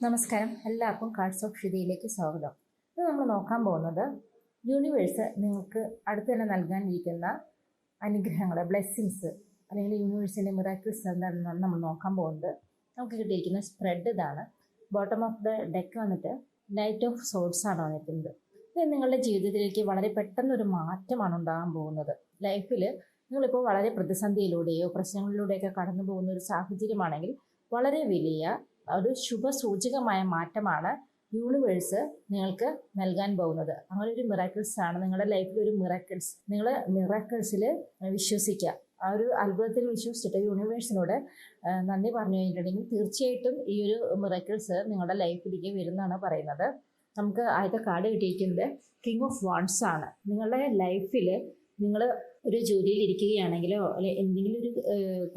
നമസ്കാരം, എല്ലാവർക്കും cards of ഷിതയിലേക്ക് സ്വാഗതം. ഇത് നമ്മൾ നോക്കാൻ പോകുന്നത് യൂണിവേഴ്സ് നിങ്ങൾക്ക് അടുത്ത് തന്നെ നൽകാനിരിക്കുന്ന അനുഗ്രഹങ്ങൾ, ബ്ലെസ്സിങ്സ് അല്ലെങ്കിൽ യൂണിവേഴ്സിൻ്റെ മിറാക്കിൾസ് എന്താണെന്നാണ് നമ്മൾ നോക്കാൻ പോകുന്നത്. നമുക്ക് കിട്ടിയിരിക്കുന്ന സ്പ്രെഡ് ഇതാണ്. ബോട്ടം ഓഫ് ദ ഡെക്ക് വന്നിട്ട് നൈറ്റ് ഓഫ് സോഡ്സ് ആണ് വന്നിരിക്കുന്നത്. ഇത് നിങ്ങളുടെ ജീവിതത്തിലേക്ക് വളരെ പെട്ടെന്നൊരു മാറ്റമാണ് ഉണ്ടാകാൻ പോകുന്നത്. ലൈഫിൽ നിങ്ങളിപ്പോൾ വളരെ പ്രതിസന്ധിയിലൂടെയോ പ്രശ്നങ്ങളിലൂടെയൊക്കെ കടന്നു പോകുന്ന ഒരു സാഹചര്യമാണെങ്കിൽ വളരെ വലിയ ഒരു ശുഭസൂചകമായ മാറ്റമാണ് യൂണിവേഴ്സ് നിങ്ങൾക്ക് നൽകാൻ പോകുന്നത്. അങ്ങനെ ഒരു മിറാക്കിൾസ് ആണ് നിങ്ങളുടെ ലൈഫിൽ ഒരു മിറാക്കിൾസ്. നിങ്ങൾ മിറാക്കിൾസിൽ വിശ്വസിക്കുക. ആ ഒരു അത്ഭുതത്തിൽ വിശ്വസിച്ചിട്ട് യൂണിവേഴ്സിനോട് നന്ദി പറഞ്ഞു കഴിഞ്ഞിട്ടുണ്ടെങ്കിൽ തീർച്ചയായിട്ടും ഈ ഒരു മിറാക്കിൾസ് നിങ്ങളുടെ ലൈഫിലേക്ക് വരുന്നതാണ് പറയുന്നത്. നമുക്ക് ആദ്യത്തെ കാർഡ് കിട്ടിയിരിക്കുന്നത് കിങ് ഓഫ് വാൺസ് ആണ്. നിങ്ങളുടെ ലൈഫിൽ നിങ്ങൾ ഒരു ജോലിയിൽ ഇരിക്കുകയാണെങ്കിലോ അല്ലെങ്കിൽ എന്തെങ്കിലും ഒരു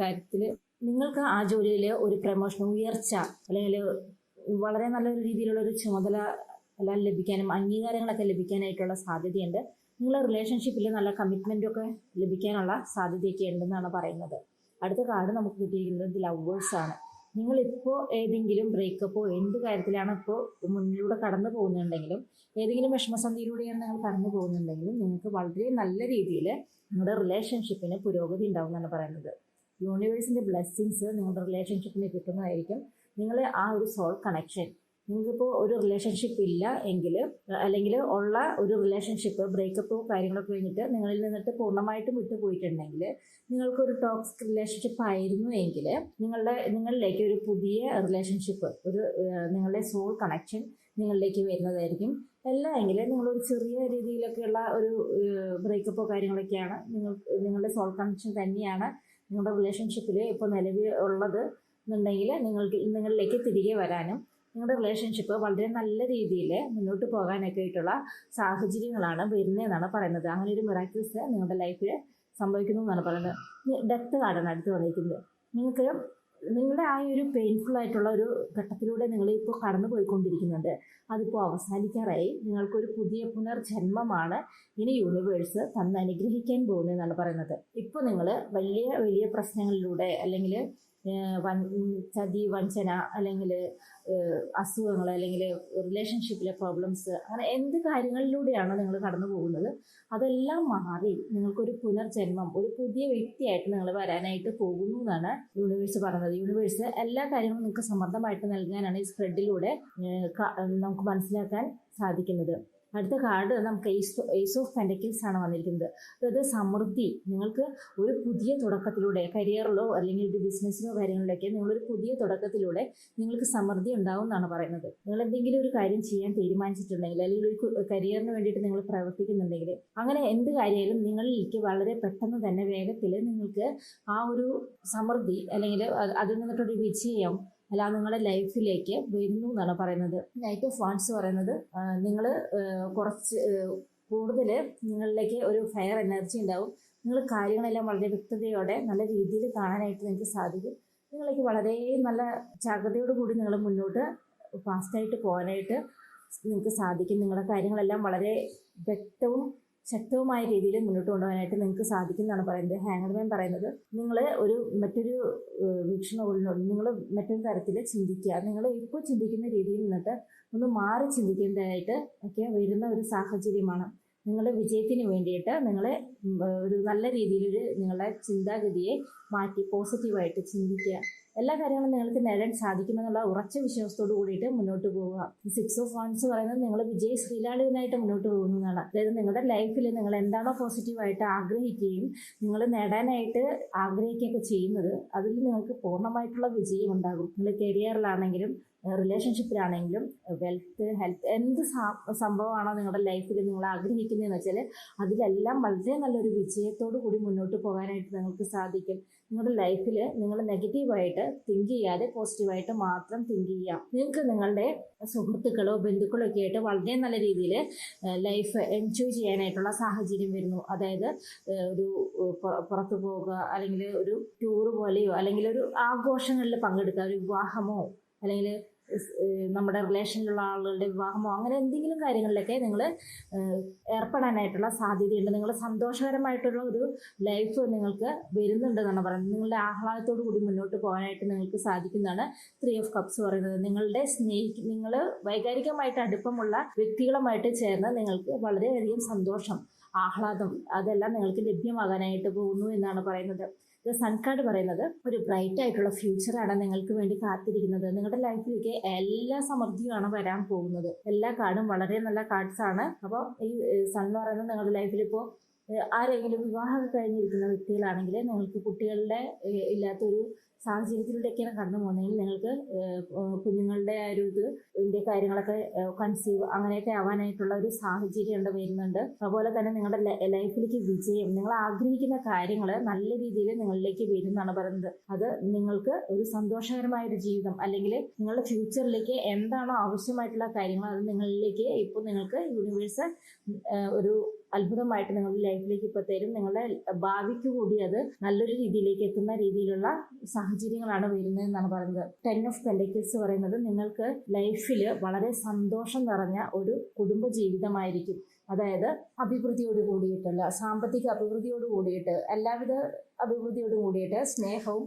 കാര്യത്തിൽ നിങ്ങൾക്ക് ആ ജോലിയിൽ ഒരു പ്രമോഷൻ, ഉയർച്ച അല്ലെങ്കിൽ വളരെ നല്ലൊരു രീതിയിലുള്ള ഒരു ചുമതല എല്ലാം ലഭിക്കാനും അംഗീകാരങ്ങളൊക്കെ ലഭിക്കാനായിട്ടുള്ള സാധ്യതയുണ്ട്. നിങ്ങളുടെ റിലേഷൻഷിപ്പിൽ നല്ല കമ്മിറ്റ്മെൻറ്റൊക്കെ ലഭിക്കാനുള്ള സാധ്യതയൊക്കെ ഉണ്ടെന്നാണ് പറയുന്നത്. അടുത്ത കാർഡ് നമുക്ക് കിട്ടിയിരിക്കുന്നത് ലവേഴ്സാണ്. നിങ്ങളിപ്പോൾ ഏതെങ്കിലും ബ്രേക്കപ്പോ എന്ത് കാര്യത്തിലാണ് ഇപ്പോൾ മുന്നിലൂടെ കടന്നു പോകുന്നുണ്ടെങ്കിലും ഏതെങ്കിലും വിഷമസന്ധിയിലൂടെയാണ് നിങ്ങൾ കടന്നു പോകുന്നുണ്ടെങ്കിലും നിങ്ങൾക്ക് വളരെ നല്ല രീതിയിൽ നിങ്ങളുടെ റിലേഷൻഷിപ്പിന് പുരോഗതി ഉണ്ടാവും എന്നാണ് പറയുന്നത്. യൂണിവേഴ്സിൻ്റെ ബ്ലെസ്സിങ്സ് നിങ്ങളുടെ റിലേഷൻഷിപ്പിന് കിട്ടുന്നതായിരിക്കും. നിങ്ങൾ ആ ഒരു സോൾ കണക്ഷൻ, നിങ്ങൾക്കിപ്പോൾ ഒരു റിലേഷൻഷിപ്പ് ഇല്ല എങ്കിൽ അല്ലെങ്കിൽ ഉള്ള ഒരു റിലേഷൻഷിപ്പ് ബ്രേക്കപ്പോ കാര്യങ്ങളൊക്കെ കഴിഞ്ഞിട്ട് നിങ്ങളിൽ നിന്നിട്ട് പൂർണ്ണമായിട്ടും വിട്ടുപോയിട്ടുണ്ടെങ്കിൽ നിങ്ങൾക്കൊരു ടോക്സിക് റിലേഷൻഷിപ്പ് ആയിരുന്നു എങ്കിൽ നിങ്ങളിലേക്ക് ഒരു പുതിയ റിലേഷൻഷിപ്പ്, ഒരു നിങ്ങളുടെ സോൾ കണക്ഷൻ നിങ്ങളിലേക്ക് വരുന്നതായിരിക്കും. അല്ല എങ്കിൽ നിങ്ങളൊരു ചെറിയ രീതിയിലൊക്കെയുള്ള ഒരു ബ്രേക്കപ്പോ കാര്യങ്ങളൊക്കെയാണ് നിങ്ങളുടെ സോൾ കണക്ഷൻ തന്നെയാണ് നിങ്ങളുടെ റിലേഷൻഷിപ്പിൽ ഇപ്പോൾ നിലവിൽ ഉള്ളത് എന്നുണ്ടെങ്കിൽ നിങ്ങളിലേക്ക് തിരികെ വരാനും നിങ്ങളുടെ റിലേഷൻഷിപ്പ് വളരെ നല്ല രീതിയിൽ മുന്നോട്ട് പോകാനൊക്കെ ആയിട്ടുള്ള സാഹചര്യങ്ങളാണ് വരുന്നതെന്നാണ് പറയുന്നത്. അങ്ങനെ ഒരു മിറാക്കിൾസ് നിങ്ങളുടെ ലൈഫിൽ സംഭവിക്കുന്നു എന്നാണ് പറയുന്നത്. ഡെത്ത് കാർഡാണ് അടുത്ത് വന്നിരിക്കുന്നത്. നിങ്ങൾക്ക് നിങ്ങളുടെ ആ ഒരു പെയിൻഫുൾ ആയിട്ടുള്ള ഒരു ഘട്ടത്തിലൂടെ നിങ്ങളിപ്പോൾ കടന്നു പോയിക്കൊണ്ടിരിക്കുന്നുണ്ട്. അതിപ്പോൾ അവസാനിക്കാറായി. നിങ്ങൾക്കൊരു പുതിയ പുനർജന്മമാണ് ഇനി യൂണിവേഴ്സ് തന്ന് അനുഗ്രഹിക്കാൻ പോകുന്നതെന്നാണ് പറയുന്നത്. ഇപ്പോൾ നിങ്ങൾ വലിയ വലിയ പ്രശ്നങ്ങളിലൂടെ അല്ലെങ്കിൽ ചതി, വഞ്ചന, അല്ലെങ്കിൽ അസുഖങ്ങൾ, അല്ലെങ്കിൽ റിലേഷൻഷിപ്പിലെ പ്രോബ്ലംസ്, അങ്ങനെ എന്ത് കാര്യങ്ങളിലൂടെയാണോ നിങ്ങൾ കടന്നു പോകുന്നത് അതെല്ലാം മാറി നിങ്ങൾക്കൊരു പുനർജന്മം, ഒരു പുതിയ വ്യക്തിയായിട്ട് നിങ്ങൾ വരാനായിട്ട് പോകുന്നു എന്നാണ് യൂണിവേഴ്സ് പറയുന്നത്. യൂണിവേഴ്സ് എല്ലാ കാര്യങ്ങളും നിങ്ങൾക്ക് സമൃദ്ധമായിട്ട് നൽകാനാണ് ഈ സ്പ്രെഡിലൂടെ നമുക്ക് മനസ്സിലാക്കാൻ സാധിക്കുന്നത്. അടുത്ത കാർഡ് നമുക്ക് ഏസ് ഓഫ് പെൻഡക്കിൾസ് ആണ് വന്നിരിക്കുന്നത്. അതായത് സമൃദ്ധി. നിങ്ങൾക്ക് ഒരു പുതിയ തുടക്കത്തിലൂടെ കരിയറിലോ അല്ലെങ്കിൽ ഒരു ബിസിനസ്സിലോ കാര്യങ്ങളിലൊക്കെ നിങ്ങളൊരു പുതിയ തുടക്കത്തിലൂടെ നിങ്ങൾക്ക് സമൃദ്ധി ഉണ്ടാവും എന്നാണ് പറയുന്നത്. നിങ്ങൾ എന്തെങ്കിലും ഒരു കാര്യം ചെയ്യാൻ തീരുമാനിച്ചിട്ടുണ്ടെങ്കിൽ അല്ലെങ്കിൽ ഒരു കരിയറിന് വേണ്ടിയിട്ട് നിങ്ങൾ പ്രവർത്തിക്കുന്നുണ്ടെങ്കിൽ അങ്ങനെ എന്ത് കാര്യമായാലും നിങ്ങളിലേക്ക് വളരെ പെട്ടെന്ന് തന്നെ വേഗത്തിൽ നിങ്ങൾക്ക് ആ ഒരു സമൃദ്ധി അല്ലെങ്കിൽ അതിൽ നിന്നിട്ടൊരു വിജയം അല്ല നിങ്ങളുടെ ലൈഫിലേക്ക് വരുന്നു എന്നാണ് പറയുന്നത്. നൈറ്റ് ഓഫ് വാൺസ് പറയുന്നത് നിങ്ങൾ കുറച്ച് കൂടുതൽ നിങ്ങളിലേക്ക് ഒരു ഫയർ എനർജി ഉണ്ടാവും. നിങ്ങൾ കാര്യങ്ങളെല്ലാം വളരെ വ്യക്തതയോടെ നല്ല രീതിയിൽ കാണാനായിട്ട് നിങ്ങൾക്ക് സാധിക്കും. നിങ്ങളിലേക്ക് വളരെ നല്ല ജാഗ്രതയോട് കൂടി നിങ്ങൾ മുന്നോട്ട് ഫാസ്റ്റായിട്ട് പോകാനായിട്ട് നിങ്ങൾക്ക് സാധിക്കും. നിങ്ങളുടെ കാര്യങ്ങളെല്ലാം വളരെ വ്യക്തവും ശക്തവുമായ രീതിയിൽ മുന്നോട്ട് കൊണ്ടുപോകാനായിട്ട് നിങ്ങൾക്ക് സാധിക്കും എന്നാണ് പറയുന്നത്. ഹാങ്ങർമാൻ പറയുന്നത് നിങ്ങൾ മറ്റൊരു വീക്ഷണകോണിനോട് നിങ്ങൾ മറ്റൊരു തരത്തിൽ ചിന്തിക്കുക. നിങ്ങൾ ഇപ്പോൾ ചിന്തിക്കുന്ന രീതിയിൽ നിന്നിട്ട് ഒന്ന് മാറി ചിന്തിക്കേണ്ടതായിട്ട് ഒക്കെ വരുന്ന ഒരു സാഹചര്യമാണ്. നിങ്ങളുടെ വിജയത്തിന് വേണ്ടിയിട്ട് നിങ്ങളെ ഒരു നല്ല രീതിയിലൊരു നിങ്ങളുടെ ചിന്താഗതിയെ മാറ്റി പോസിറ്റീവായിട്ട് ചിന്തിക്കുക. എല്ലാ കാര്യങ്ങളും നിങ്ങൾക്ക് നേടാൻ സാധിക്കുമെന്നുള്ള ഉറച്ച വിശ്വാസത്തോട് കൂടിയിട്ട് മുന്നോട്ട് പോവുക. 6 ഓഫ് വാൺസ് പറയുന്നത് നിങ്ങൾ വിജയ ശ്രീലാളിതനായിട്ട് മുന്നോട്ട് പോകുന്നതാണ്. അതായത് നിങ്ങളുടെ ലൈഫിൽ നിങ്ങൾ എന്താണോ പോസിറ്റീവായിട്ട് ആഗ്രഹിക്കുകയും നിങ്ങൾ നേടാനായിട്ട് ആഗ്രഹിക്കുകയൊക്കെ ചെയ്യുന്നത് അതിൽ നിങ്ങൾക്ക് പൂർണ്ണമായിട്ടുള്ള വിജയം ഉണ്ടാകും. നിങ്ങൾ കരിയറിലാണെങ്കിലും റിലേഷൻഷിപ്പിലാണെങ്കിലും വെൽത്ത്, ഹെൽത്ത്, എന്ത് സംഭവമാണോ നിങ്ങളുടെ ലൈഫിൽ നിങ്ങൾ ആഗ്രഹിക്കുന്നതെന്ന് വെച്ചാൽ അതിലെല്ലാം വളരെ നല്ലൊരു വിജയത്തോടു കൂടി മുന്നോട്ട് പോകാനായിട്ട് നിങ്ങൾക്ക് സാധിക്കും. നിങ്ങളുടെ ലൈഫിൽ നിങ്ങൾ നെഗറ്റീവായിട്ട് തിങ്ക് ചെയ്യാതെ പോസിറ്റീവായിട്ട് മാത്രം തിങ്ക് ചെയ്യാം. നിങ്ങൾക്ക് നിങ്ങളുടെ സുഹൃത്തുക്കളോ ബന്ധുക്കളോ ഒക്കെ ആയിട്ട് വളരെ നല്ല രീതിയിൽ ലൈഫ് എൻജോയ് ചെയ്യാനായിട്ടുള്ള സാഹചര്യം വരുന്നു. അതായത് ഒരു പുറത്തു പോവുക, അല്ലെങ്കിൽ ഒരു ടൂറ് പോലെയോ അല്ലെങ്കിൽ ഒരു ആഘോഷങ്ങളിൽ പങ്കെടുക്കുക, ഒരു വിവാഹമോ അല്ലെങ്കിൽ നമ്മുടെ റിലേഷനിലുള്ള ആളുകളുടെ വിവാഹമോ അങ്ങനെ എന്തെങ്കിലും കാര്യങ്ങളിലൊക്കെ നിങ്ങൾ ഏർപ്പെടാനായിട്ടുള്ള സാധ്യതയുണ്ട്. നിങ്ങൾ സന്തോഷകരമായിട്ടുള്ള ഒരു ലൈഫ് നിങ്ങൾക്ക് വരുന്നുണ്ടെന്നാണ് പറയുന്നത്. നിങ്ങളുടെ ആഹ്ലാദത്തോടു കൂടി മുന്നോട്ട് പോകാനായിട്ട് നിങ്ങൾക്ക് സാധിക്കുന്നതാണ് 3 ഓഫ് കപ്സ് പറയുന്നത്. നിങ്ങൾ വൈകാരികമായിട്ട് അടുപ്പമുള്ള വ്യക്തികളുമായിട്ട് ചേർന്ന് നിങ്ങൾക്ക് വളരെയധികം സന്തോഷം, ആഹ്ലാദം അതെല്ലാം നിങ്ങൾക്ക് ലഭ്യമാകാനായിട്ട് പോകുന്നു എന്നാണ് പറയുന്നത്. ഇത് സൺ കാർഡ് പറയുന്നത് ഒരു ബ്രൈറ്റ് ആയിട്ടുള്ള ഫ്യൂച്ചറാണ് നിങ്ങൾക്ക് വേണ്ടി കാത്തിരിക്കുന്നത്. നിങ്ങളുടെ ലൈഫിലേക്ക് എല്ലാ സമൃദ്ധിയുമാണ് വരാൻ പോകുന്നത്. എല്ലാ കാർഡും വളരെ നല്ല കാർഡ്സ് ആണ്. അപ്പോൾ ഈ സൺ എന്ന് പറയുന്നത് നിങ്ങളുടെ ലൈഫിൽ ഇപ്പോൾ ആരെങ്കിലും വിവാഹം കഴിഞ്ഞിരിക്കുന്ന വ്യക്തികളാണെങ്കിൽ നിങ്ങൾക്ക് കുട്ടികളുടെ ഇല്ലാത്തൊരു സാഹചര്യത്തിലൂടെയൊക്കെയാണ് കടന്നു പോകുന്നതെങ്കിൽ നിങ്ങൾക്ക് കുഞ്ഞുങ്ങളുടെ ആ ഒരു ഇതിൻ്റെ കാര്യങ്ങളൊക്കെ കൺസീവ് അങ്ങനെയൊക്കെ ആവാനായിട്ടുള്ള ഒരു സാഹചര്യം ഉണ്ട് വരുന്നുണ്ട്. അതുപോലെ തന്നെ നിങ്ങളുടെ ലൈഫിലേക്ക് വിജയം, നിങ്ങൾ ആഗ്രഹിക്കുന്ന കാര്യങ്ങൾ നല്ല രീതിയിൽ നിങ്ങളിലേക്ക് വരുമെന്നാണ് പറയുന്നത്. അത് നിങ്ങൾക്ക് ഒരു സന്തോഷകരമായ ഒരു ജീവിതം അല്ലെങ്കിൽ നിങ്ങളുടെ ഫ്യൂച്ചറിലേക്ക് എന്താണോ ആവശ്യമായിട്ടുള്ള കാര്യങ്ങൾ അത് നിങ്ങളിലേക്ക് ഇപ്പോൾ നിങ്ങൾക്ക് യൂണിവേഴ്സ് ഒരു അത്ഭുതമായിട്ട് നിങ്ങളുടെ ലൈഫിലേക്ക് ഇപ്പോൾ തരും. നിങ്ങളുടെ ഭാവിക്ക് കൂടി അത് നല്ലൊരു രീതിയിലേക്ക് എത്തുന്ന രീതിയിലുള്ള സാഹചര്യങ്ങളാണ് വരുന്നത് എന്നാണ് പറയുന്നത്. 10 ഓഫ് പെൻഡക്കിൾസ് പറയുന്നത് നിങ്ങൾക്ക് ലൈഫിൽ വളരെ സന്തോഷം നിറഞ്ഞ ഒരു കുടുംബ ജീവിതമായിരിക്കും. അതായത് അഭിവൃദ്ധിയോട് കൂടിയിട്ടുള്ള സാമ്പത്തിക അഭിവൃദ്ധിയോട് കൂടിയിട്ട് എല്ലാവിധ അഭിവൃദ്ധിയോട് കൂടിയിട്ട് സ്നേഹവും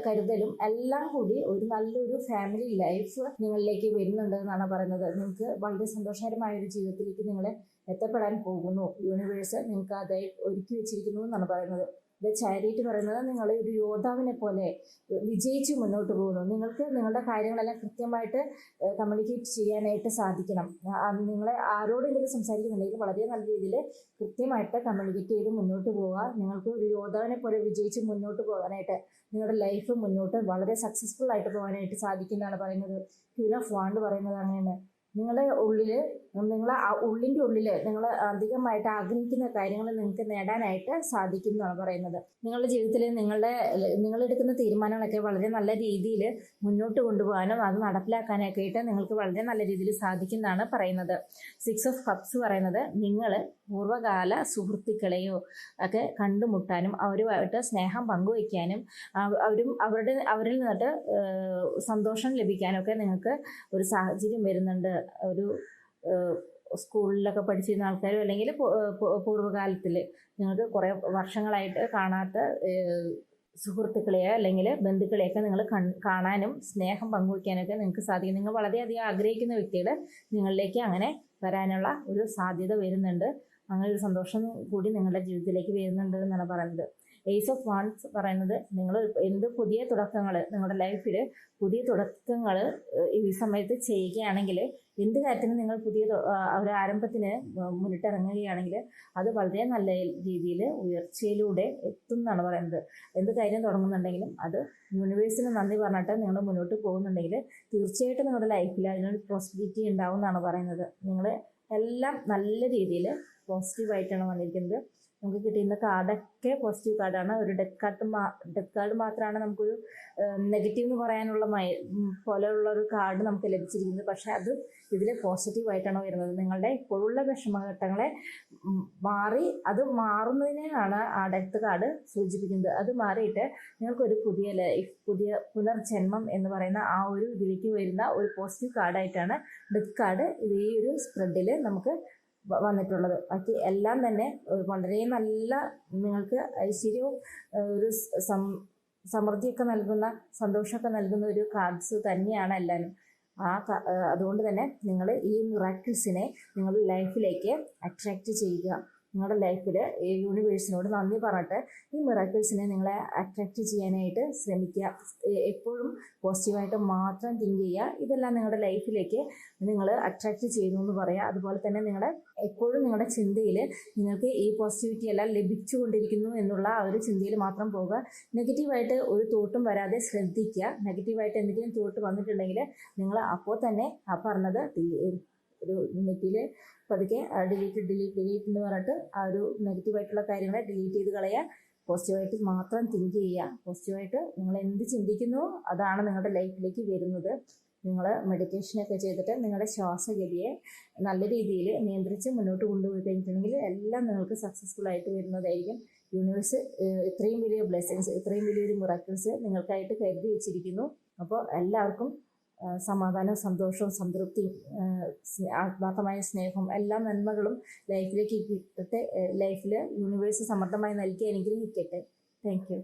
കരുതലും എല്ലാം കൂടി ഒരു നല്ലൊരു ഫാമിലി ലൈഫ് നിങ്ങളിലേക്ക് വരുന്നുണ്ട് എന്നാണ് പറയുന്നത്. നിങ്ങൾക്ക് വളരെ സന്തോഷകരമായ ഒരു ജീവിതത്തിലേക്ക് നിങ്ങൾ എത്തപ്പെടാൻ പോകുന്നു. യൂണിവേഴ്സ് നിങ്ങൾക്ക് അതായി ഒരുക്കി വെച്ചിരിക്കുന്നു എന്നാണ് പറയുന്നത്. ഇത് ചാരിറ്റി പറയുന്നത് നിങ്ങൾ ഒരു യോദ്ധാവിനെ പോലെ വിജയിച്ച് മുന്നോട്ട് പോകുന്നു. നിങ്ങൾക്ക് നിങ്ങളുടെ കാര്യങ്ങളെല്ലാം കൃത്യമായിട്ട് കമ്മ്യൂണിക്കേറ്റ് ചെയ്യാനായിട്ട് സാധിക്കണം. നിങ്ങളെ ആരോടെങ്കിലും സംസാരിക്കുന്നുണ്ടെങ്കിൽ വളരെ നല്ല രീതിയിൽ കൃത്യമായിട്ട് കമ്മ്യൂണിക്കേറ്റ് ചെയ്ത് മുന്നോട്ട് പോവുക. നിങ്ങൾക്ക് ഒരു യോദ്ധാവിനെ പോലെ വിജയിച്ച് മുന്നോട്ട് പോകാനായിട്ട് നിങ്ങളുടെ ലൈഫ് മുന്നോട്ട് വളരെ സക്സസ്ഫുൾ ആയിട്ട് പോകാനായിട്ട് സാധിക്കുന്നതാണ് പറയുന്നത്. ക്വീൻ ഓഫ് വാണ്ട് പറയുന്നത് അങ്ങനെയാണ്. നിങ്ങളുടെ ഉള്ളിൽ ഉള്ളിൻ്റെ ഉള്ളിൽ നിങ്ങൾ അധികമായിട്ട് ആഗ്രഹിക്കുന്ന കാര്യങ്ങൾ നിങ്ങൾക്ക് നേടാനായിട്ട് സാധിക്കും എന്നാണ് പറയുന്നത്. നിങ്ങളുടെ ജീവിതത്തിൽ നിങ്ങളെടുക്കുന്ന തീരുമാനങ്ങളൊക്കെ വളരെ നല്ല രീതിയിൽ മുന്നോട്ട് കൊണ്ടുപോകാനും അത് നടപ്പിലാക്കാനൊക്കെ ആയിട്ട് നിങ്ങൾക്ക് വളരെ നല്ല രീതിയിൽ സാധിക്കുന്നതാണ് പറയുന്നത്. 6 ഓഫ് കപ്സ് പറയുന്നത് നിങ്ങൾ പൂർവ്വകാല സുഹൃത്തുക്കളെയോ ഒക്കെ കണ്ടുമുട്ടാനും അവരുമായിട്ട് സ്നേഹം പങ്കുവയ്ക്കാനും അവരിൽ നിന്നിട്ട് സന്തോഷം ലഭിക്കാനും ഒക്കെ നിങ്ങൾക്ക് ഒരു സാഹചര്യം വരുന്നുണ്ട്. ഒരു സ്കൂളിലൊക്കെ പഠിച്ചിരുന്ന ആൾക്കാരും അല്ലെങ്കിൽ പൂർവ്വകാലത്തിൽ നിങ്ങൾക്ക് കുറേ വർഷങ്ങളായിട്ട് കാണാത്ത സുഹൃത്തുക്കളെയോ അല്ലെങ്കിൽ ബന്ധുക്കളെയൊക്കെ നിങ്ങൾ കാണാനും സ്നേഹം പങ്കുവയ്ക്കാനൊക്കെ നിങ്ങൾക്ക് സാധിക്കും. നിങ്ങൾ വളരെയധികം ആഗ്രഹിക്കുന്ന വ്യക്തികൾ നിങ്ങളിലേക്ക് അങ്ങനെ വരാനുള്ള ഒരു സാധ്യത വരുന്നുണ്ട്. അങ്ങനെ ഒരു സന്തോഷം കൂടി നിങ്ങളുടെ ജീവിതത്തിലേക്ക് വരുന്നുണ്ട് എന്നാണ് പറയുന്നത്. ഏസ് ഓഫ് വാണ്ട്സ് പറയുന്നത് നിങ്ങൾ എന്ത് പുതിയ തുടക്കങ്ങൾ നിങ്ങളുടെ ലൈഫിൽ പുതിയ തുടക്കങ്ങൾ ഈ സമയത്ത് ചെയ്യുകയാണെങ്കിൽ എന്ത് കാര്യത്തിനും നിങ്ങൾ പുതിയ ഒരു ആരംഭത്തിന് മുന്നിട്ടിറങ്ങുകയാണെങ്കിൽ അത് വളരെ നല്ല രീതിയിൽ ഉയർച്ചയിലൂടെ എത്തും എന്നാണ് പറയുന്നത്. എന്ത് കാര്യം തുടങ്ങുന്നുണ്ടെങ്കിലും അത് യൂണിവേഴ്സിന് നന്ദി പറഞ്ഞിട്ട് നിങ്ങൾ മുന്നോട്ട് പോകുന്നുണ്ടെങ്കിൽ തീർച്ചയായിട്ടും നിങ്ങളുടെ ലൈഫിൽ അതിനൊരു പ്രോസ്പെരിറ്റി ഉണ്ടാവും എന്നാണ് പറയുന്നത്. നിങ്ങൾ എല്ലാം നല്ല രീതിയിൽ പോസിറ്റീവായിട്ടാണ് വന്നിരിക്കുന്നത്. നമുക്ക് കിട്ടിയിരുന്ന കാർഡൊക്കെ പോസിറ്റീവ് കാർഡാണ്. ഒരു ഡെത്ത് കാർഡ് മാത്രമാണ് നമുക്കൊരു നെഗറ്റീവ് എന്ന് പറയാനുള്ള പോലെയുള്ള ഒരു കാർഡ് നമുക്ക് ലഭിച്ചിരിക്കുന്നത്. പക്ഷേ അത് ഇതിൽ പോസിറ്റീവായിട്ടാണ് വരുന്നത്. നിങ്ങളുടെ ഇപ്പോഴുള്ള വിഷമഘട്ടങ്ങളെ അത് മാറുന്നതിനെയാണ് ആ ഡെത്ത് കാർഡ് സൂചിപ്പിക്കുന്നത്. അത് മാറിയിട്ട് നിങ്ങൾക്കൊരു പുതിയ ലൈഫ്, പുതിയ പുനർജന്മം എന്ന് പറയുന്ന ആ ഒരു ഇതിലേക്ക് വരുന്ന ഒരു പോസിറ്റീവ് കാർഡായിട്ടാണ് ഡെത്ത് കാർഡ് ഈ ഒരു സ്പ്രെഡിൽ നമുക്ക് വന്നിട്ടുള്ളത്. ബാക്കി എല്ലാം തന്നെ വളരെ നല്ല നിങ്ങൾക്ക് ഐശ്വര്യവും ഒരു സമൃദ്ധിയൊക്കെ നൽകുന്ന സന്തോഷമൊക്കെ നൽകുന്ന ഒരു കാർഡ്സ് തന്നെയാണ് എല്ലാവരും. അതുകൊണ്ട് തന്നെ നിങ്ങൾ ഈ മിറാക്കിൾസിനെ നിങ്ങളുടെ ലൈഫിലേക്ക് അട്രാക്റ്റ് ചെയ്യുക. നിങ്ങളുടെ ലൈഫിൽ യൂണിവേഴ്സിനോട് നന്ദി പറഞ്ഞിട്ട് ഈ മിറാക്കിൾസിനെ നിങ്ങളെ അട്രാക്റ്റ് ചെയ്യാനായിട്ട് ശ്രമിക്കുക. എപ്പോഴും പോസിറ്റീവായിട്ട് മാത്രം തിങ്ക് ചെയ്യുക. ഇതെല്ലാം നിങ്ങളുടെ ലൈഫിലേക്ക് നിങ്ങൾ അട്രാക്റ്റ് ചെയ്യുന്നു എന്ന് പറയുക. അതുപോലെ തന്നെ എപ്പോഴും നിങ്ങളുടെ ചിന്തയിൽ നിങ്ങൾക്ക് ഈ പോസിറ്റിവിറ്റി എല്ലാം ലഭിച്ചുകൊണ്ടിരിക്കുന്നു എന്നുള്ള ആ ഒരു ചിന്തയിൽ മാത്രം പോവുക. നെഗറ്റീവായിട്ട് ഒരു തോട്ടും വരാതെ ശ്രദ്ധിക്കുക. നെഗറ്റീവായിട്ട് എന്തെങ്കിലും തോട്ട് വന്നിട്ടുണ്ടെങ്കിൽ നിങ്ങൾ അപ്പോൾ തന്നെ ആ പറഞ്ഞത് ഒരു നെറ്റിൽ പതുക്കെ ഡിലീറ്റ് എന്ന് പറഞ്ഞിട്ട് ആ ഒരു നെഗറ്റീവായിട്ടുള്ള കാര്യങ്ങളെ ഡിലീറ്റ് ചെയ്ത് കളയുക. പോസിറ്റീവായിട്ട് മാത്രം തിങ്ക് ചെയ്യുക. പോസിറ്റീവായിട്ട് നിങ്ങൾ എന്ത് ചിന്തിക്കുന്നു അതാണ് നിങ്ങളുടെ ലൈഫിലേക്ക് വരുന്നത്. നിങ്ങൾ മെഡിറ്റേഷനൊക്കെ ചെയ്തിട്ട് നിങ്ങളുടെ ശ്വാസഗതിയെ നല്ല രീതിയിൽ നിയന്ത്രിച്ച് മുന്നോട്ട് കൊണ്ടുപോയി കഴിഞ്ഞിട്ടുണ്ടെങ്കിൽ എല്ലാം നിങ്ങൾക്ക് സക്സസ്ഫുൾ ആയിട്ട് വരുന്നതായിരിക്കും. യൂണിവേഴ്സ് ഇത്രയും വലിയ ബ്ലെസ്സിങ്സ്, ഇത്രയും വലിയൊരു മിറാക്കിൾസ് നിങ്ങൾക്കായിട്ട് കരുതി വെച്ചിരിക്കുന്നു. അപ്പോൾ എല്ലാവർക്കും സമാധാനവും സന്തോഷവും സംതൃപ്തിയും ആത്മാർത്ഥമായ സ്നേഹവും എല്ലാ നന്മകളും ലൈഫിലേക്ക് കിട്ടട്ടെ. ലൈഫിൽ യൂണിവേഴ്സ് സമൃദ്ധമായി നൽകി അനുഗ്രഹിക്കട്ടെ. Thank you.